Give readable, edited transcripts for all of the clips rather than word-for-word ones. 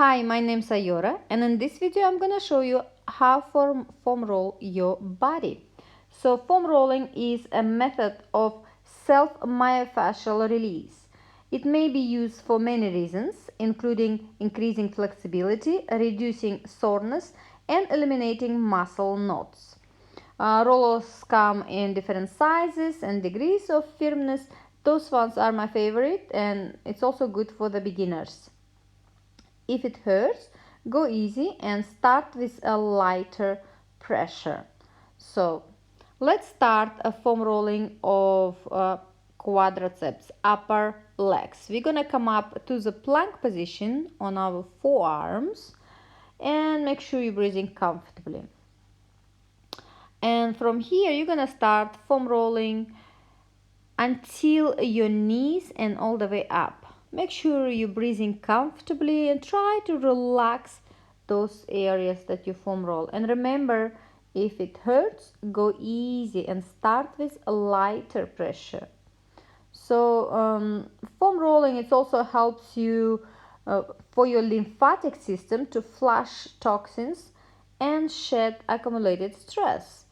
Hi, my name is Ayora, and in this video I'm going to show you how foam roll your body. So foam rolling is a method of self-myofascial release. It may be used for many reasons, including increasing flexibility, reducing soreness, and eliminating muscle knots. Rollers come in different sizes and degrees of firmness. Those ones are my favorite, and it's also good for the beginners. If it hurts, go easy and start with a lighter pressure. So let's start a foam rolling of quadriceps, upper legs. We're gonna come up to the plank position on our forearms and make sure you're breathing comfortably. And from here you're gonna start foam rolling until your knees and all the way up. Make sure you're breathing comfortably and try to relax those areas that you foam roll. And remember, if it hurts, go easy and start with a lighter pressure. So foam rolling, it also helps you for your lymphatic system to flush toxins and shed accumulated stress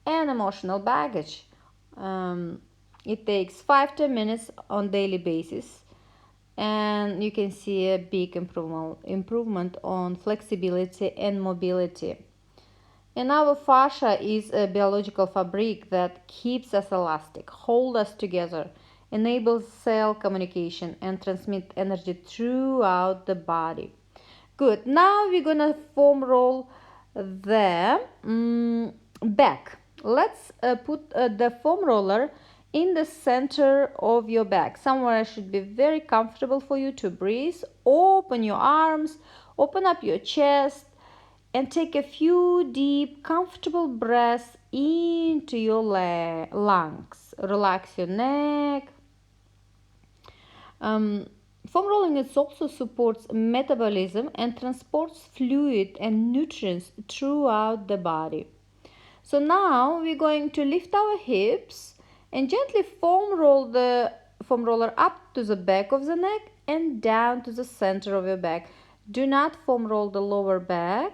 and emotional baggage. It takes 5-10 minutes on daily basis, and you can see a big improvement on flexibility and mobility. And our fascia is a biological fabric that keeps us elastic, holds us together, enables cell communication, and transmit energy throughout the body. Good. Now we're gonna foam roll the back. Let's put the foam roller in the center of your back. Somewhere should be very comfortable for you to breathe. Open your arms, open up your chest, and take a few deep, comfortable breaths into your lungs. Relax your neck. Foam rolling also supports metabolism and transports fluid and nutrients throughout the body. So now we're going to lift our hips and gently foam roll the foam roller up to the back of the neck and down to the center of your back. Do not foam roll the lower back.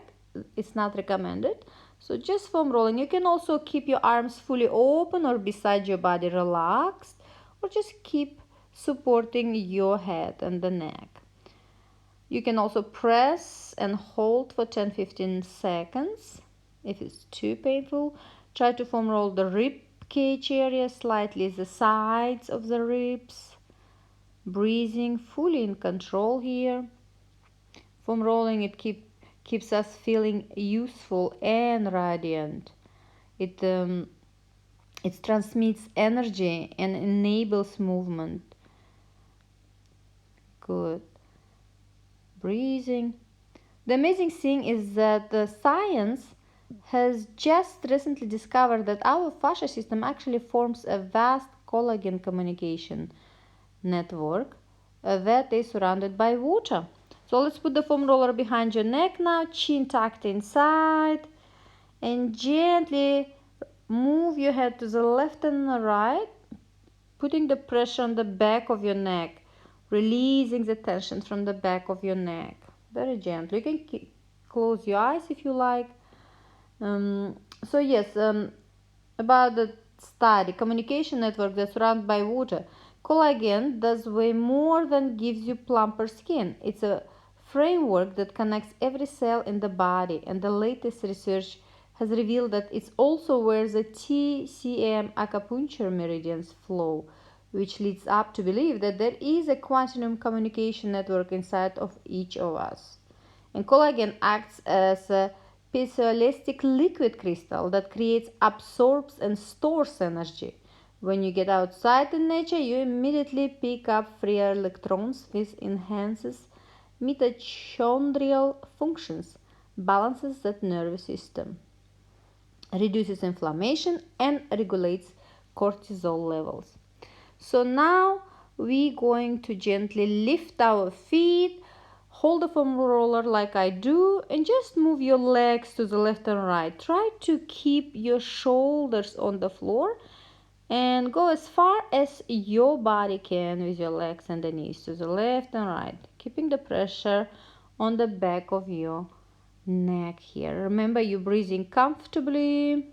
It's not recommended. So just foam rolling. You can also keep your arms fully open or beside your body relaxed, or just keep supporting your head and the neck. You can also press and hold for 10-15 seconds. If it's too painful, try to foam roll the rib cage area slightly, the sides of the ribs. Breathing fully in control here. Foam rolling, it keeps us feeling useful and radiant. It transmits energy and enables movement. Good. Breathing. The amazing thing is that the science has just recently discovered that our fascia system actually forms a vast collagen communication network that is surrounded by water. So let's put the foam roller behind your neck now, chin tucked inside, and gently move your head to the left and the right, putting the pressure on the back of your neck, releasing the tension from the back of your neck. Very gently. You can close your eyes if you like. So yes, about the study, communication network that's surrounded by water. Collagen does way more than gives you plumper skin. It's a framework that connects every cell in the body, and the latest research has revealed that it's also where the TCM acupuncture meridians flow, which leads up to believe that there is a quantum communication network inside of each of us. And collagen acts as a piezoelastic liquid crystal that creates, absorbs, and stores energy. When you get outside in nature, you immediately pick up freer electrons, which enhances mitochondrial functions, balances that nervous system, reduces inflammation, and regulates cortisol levels. So now we're going to gently lift our feet. Hold the foam roller like I do, and just move your legs to the left and right. Try to keep your shoulders on the floor and go as far as your body can with your legs and the knees to the left and right, keeping the pressure on the back of your neck here. Remember, you're breathing comfortably,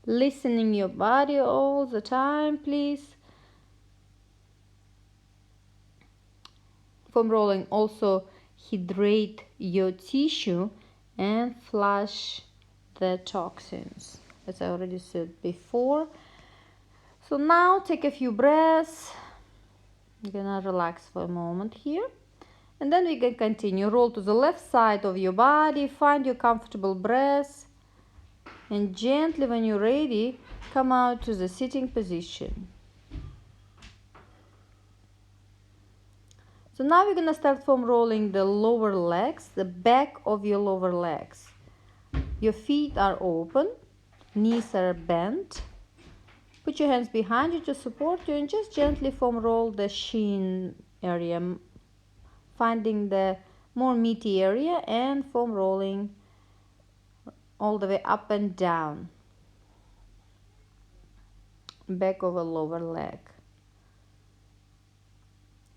listening your body all the time, please. Foam rolling also hydrate your tissue and flush the toxins, as I already said before. So now take a few breaths. You're gonna relax for a moment here. And then we can continue. Roll to the left side of your body. Find your comfortable breath. And gently, when you're ready, come out to the sitting position. So now we're going to start foam rolling the lower legs, the back of your lower legs. Your feet are open, knees are bent. Put your hands behind you to support you and just gently foam roll the shin area, finding the more meaty area and foam rolling all the way up and down. Back of a lower leg.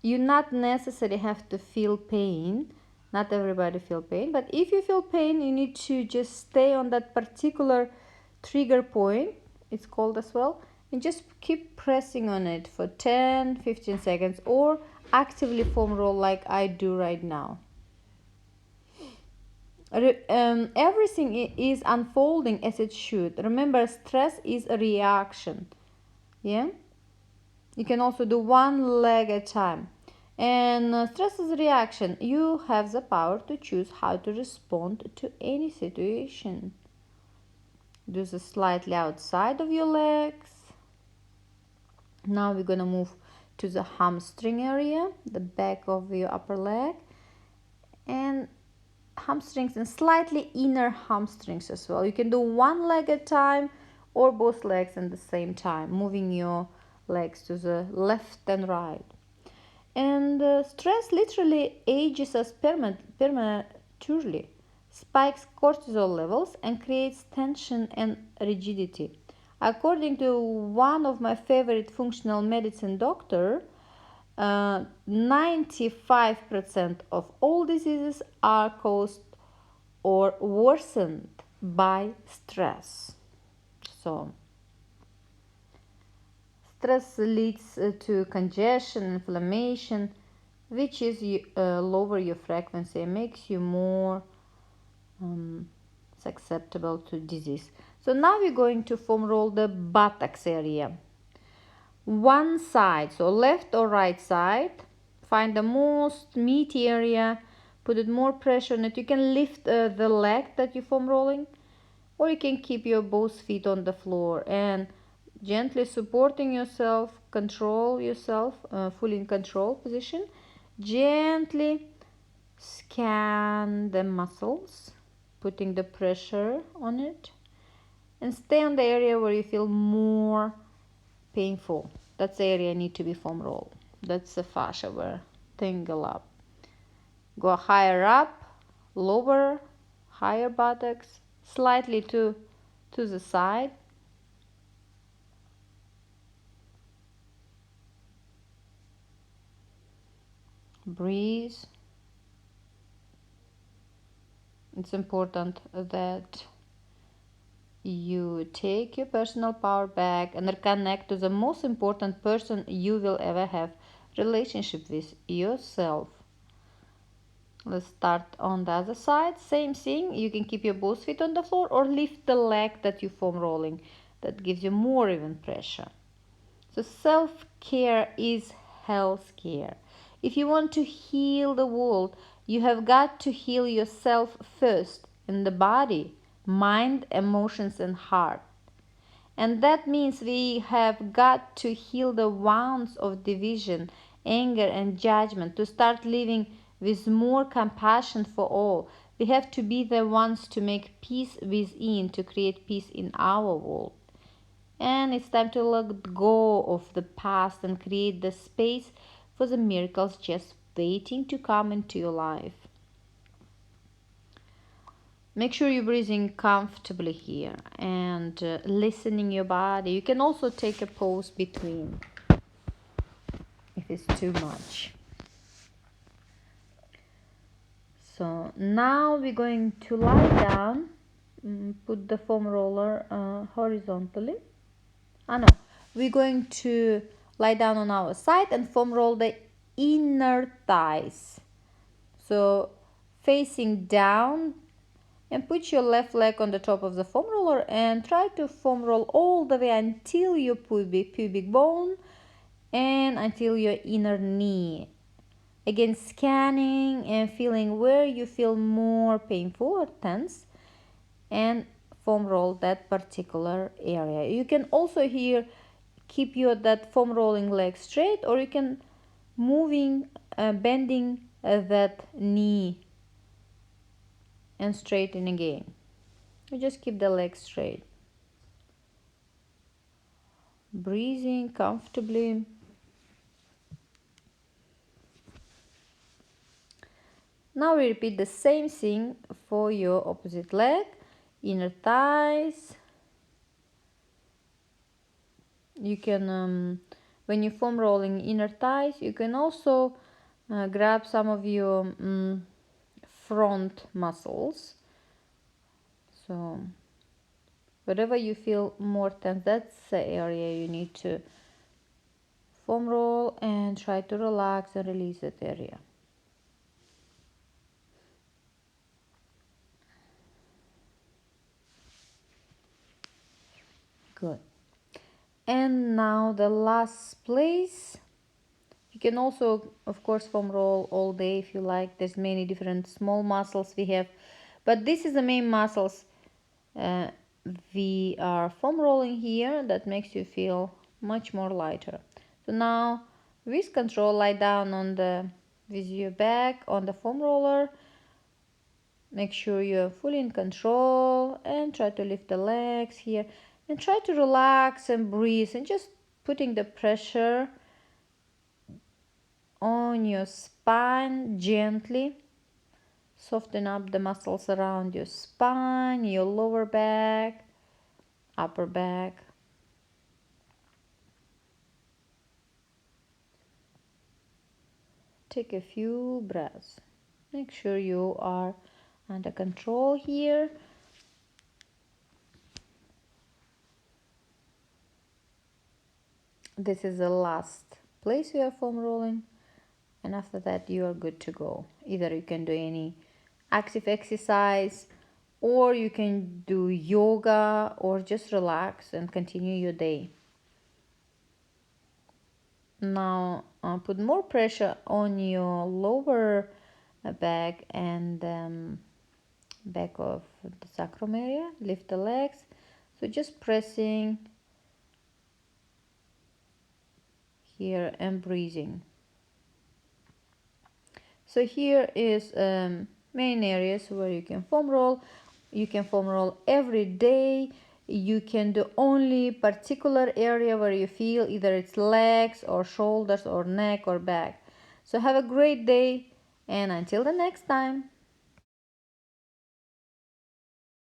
You not necessarily have to feel pain. Not everybody feel pain, but if you feel pain, you need to just stay on that particular trigger point, it's called as well, and just keep pressing on it for 10-15 seconds or actively foam roll like I do right now. Everything is unfolding as it should. Remember, stress is a reaction. Yeah, you can also do one leg at a time. And stress is a reaction. You have the power to choose how to respond to any situation. Do this slightly outside of your legs. Now we're gonna move to the hamstring area, the back of your upper leg, and hamstrings and slightly inner hamstrings as well. You can do one leg at a time or both legs at the same time, moving your legs to the left and right. And stress literally ages us prematurely, spikes cortisol levels, and creates tension and rigidity. According to one of my favorite functional medicine doctor, 95% of all diseases are caused or worsened by stress. So, stress leads to congestion, inflammation, which is lower your frequency and makes you more susceptible to disease. So now we're going to foam roll the buttocks area. One side, so left or right side, find the most meaty area, put it more pressure on it. You can lift the leg that you're foam rolling, or you can keep your both feet on the floor and gently supporting yourself, control yourself, fully in control position. Gently scan the muscles, putting the pressure on it, and stay on the area where you feel more painful. That's the area need to be foam rolled. That's the fascia where tingle up. Go higher up, lower, higher buttocks, slightly to the side. Breathe. It's important that you take your personal power back and reconnect to the most important person you will ever have relationship with, yourself. Let's start on the other side. Same thing. You can keep your both feet on the floor or lift the leg that you foam rolling. That gives you more even pressure. So self-care is health care. If you want to heal the world, you have got to heal yourself first in the body, mind, emotions, and heart. And that means we have got to heal the wounds of division, anger, and judgment to start living with more compassion for all. We have to be the ones to make peace within, to create peace in our world. And it's time to let go of the past and create the space for the miracles just waiting to come into your life. Make sure you're breathing comfortably here and listening your body. You can also take a pause between if it's too much. So now we're going to lie down, put the foam roller horizontally. No, we're going to lie down on our side and foam roll the inner thighs. So facing down, and put your left leg on the top of the foam roller and try to foam roll all the way until your pubic bone and until your inner knee. Again, scanning and feeling where you feel more painful or tense, and foam roll that particular area. You can also here keep your that foam rolling leg straight, or you can bending that knee and straighten again. You just keep the leg straight, breathing comfortably. Now we repeat the same thing for your opposite leg, inner thighs. You can, when you foam rolling inner thighs, you can also grab some of your front muscles. So wherever you feel more tense, that's the area you need to foam roll and try to relax and release that area. Good. And now the last place. You can also, of course, foam roll all day if you like. There's many different small muscles we have, but this is the main muscles we are foam rolling here that makes you feel much more lighter. So now with control, lie down with your back on the foam roller. Make sure you're fully in control and try to lift the legs here and try to relax and breathe and just putting the pressure on your spine gently. Soften up the muscles around your spine, your lower back, upper back. Take a few breaths. Make sure you are under control here. This is the last place you are foam rolling, and after that you are good to go. Either you can do any active exercise, or you can do yoga, or just relax and continue your day. Now put more pressure on your lower back and back of the sacrum area. Lift the legs. So just pressing here and breathing. So here is main areas where you can foam roll. You can foam roll every day. You can do only particular area where you feel, either it's legs or shoulders or neck or back. So have a great day, and until the next time.